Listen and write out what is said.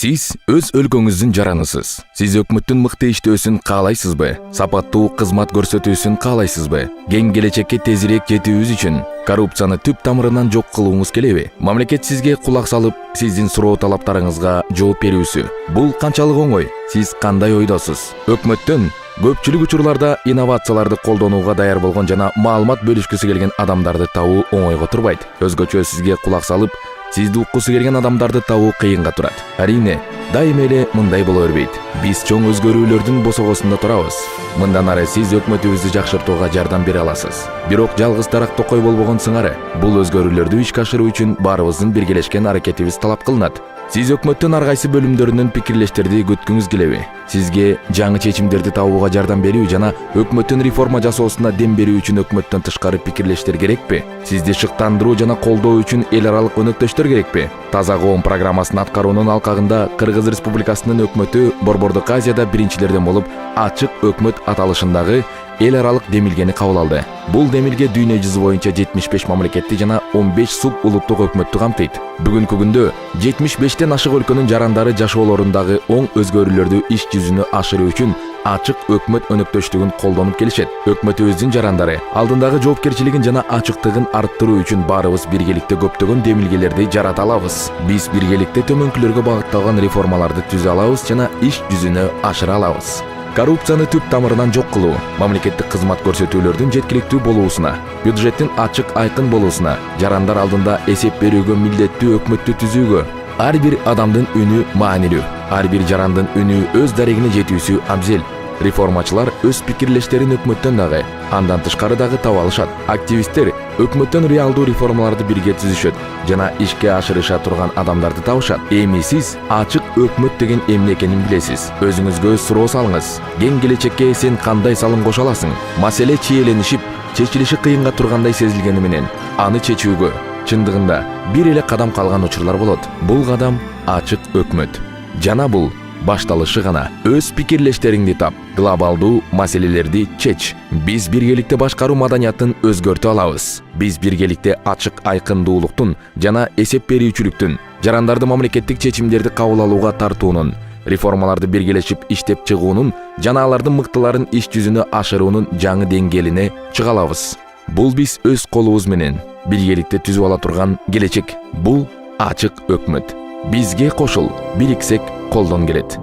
Сиз өз өлкөңүздүн жаранысыз. Сиз өкмөттүн мыкты иштөөсүн каалайсызбы? Сапаттуу кызмат көрсөтүүсүн каалайсызбы? Кең келечекке тезирээк жетүүбүз үчүн коррупцияны түп тамырынан жок кылууңуз келеби? Мамлекет сизге кулак салып, сиздин суроо талаптарыңызга жооп берүүсү. Бул канчалык оңой? Сиз кандай ойдосуз? Өкмөттөн көпчүлүк учурларда инновацияларды колдонууга даяр болгон жана маалымат бөлүшкүсү келген адамдарды табуу оңойго турбайт. Өзгөчө сизге кулак салып, сизди уккусу келген адамдарды табуу кыйынга турат. Арине, дайыма эле мындай боло бербейт. Биз чоң өзгөрүүлөрдүн босогосунда турабыз. Мындан ары сиз өкмөтүбүздү жакшыртууга жардам бере аласыз. Бирок жалгыз тарак токой болбогон сыңары. Бул өзгөрүүлөрдү ишке ашыруу үчүн баарыбыздын биргелешкен аракетибиз талап кылынат. Сиз өкмөттүн ар кайсы бөлүмдөрүнөн пикирлештерди күткүңүз келеби? Сизге жаңы чечимдерди табууга жардам берүү жана өкмөттүн реформа жасоосуна дем берүү үчүн өкмөттөн тышкары пикирлештер керекпи? Сизди шыктандыруу жана колдоо үчүн эл аралык өнөктөштөр керекпи? Таза коом программасын аткаруунун алкагында Кыргыз Республикасынын өкмөтү Борбордук Азияда биринчилерден болуп ачык өкмөт аталышындагы эл аралык демилгени кабыл алды. Бул демилге дүйнө жүзү боюнча 75 мамлекетти жана 15 суб улуттук өкмөттү камтыйт. Бүгүнкү күндө 75тен ашык өлкөнүн жарандары жашоолорундагы оң өзгөрүүлөрдү иш жүзүнө ашыруу үчүн ачык өкмөт өнөктөштүгүн колдонуп келишет. Өкмөтүбүздүн жарандары алдындагы жоопкерчилигин жана ачыктыгын арттыруу үчүн баарыбыз биргеликте көптөгөн демилгелерди жарата алабыз. Биз биргеликте төмөнкүлөргө багытталган реформаларды түзө алабыз жана иш жүзүнө ашыра алабыз. Коррупцияны түп тамырынан жок кылуу, мамлекеттик кызмат көрсөтүүлөрдүн жеткиликтүү болуусуна, бюджеттин ачык айкын болуусуна, жарандар алдында эсеп берүүгө милдеттүү өкмөттү түзүүгө, ар бир адамдын үнү маанилүү, ар бир жарандын үнү өз дарегине жетүүсү абзел. Реформачылар өз пикирлештерин өкмөттөн дагы, андан тышкары дагы таба алышат. Активисттер өкмөттөн реалдуу реформаларды бирге түзүшөт жана ишке ашырыша турган адамдарды табышат. Эми сиз ачык өкмөт деген эмне экенин билесиз. Өзүңүзгө суроо салыңыз. Кең келечекке сен кандай салым кошо аласың? Маселе чиеленишип, чечилиши кыйынга тургандай сезилгени менен, аны чечүүгө чындыгында бир эле кадам калган учурлар болот. Бул кадам ачык өкмөт. Жана бул башталышы гана. Өз пикирлештериңди тап, глобалдуу маселелерди чеч. Биз биргеликте башкаруу маданиятын өзгөртө алабыз. Биз биргеликте ачык айкындуулуктун жана эсеп берүүчүлүктүн, жарандарды мамлекеттик чечимдерди кабыл алууга тартуунун, реформаларды биргелешип иштеп чыгуунун жана алардын мыктыларын иш жүзүнө ашыруунун жаңы деңгээлине чыга алабыз. Бул биз өз колубуз менен биргеликте түзүп ала турган келечек. Бул ачык өкмөт. Бизге кошул, бириксек колдон келет.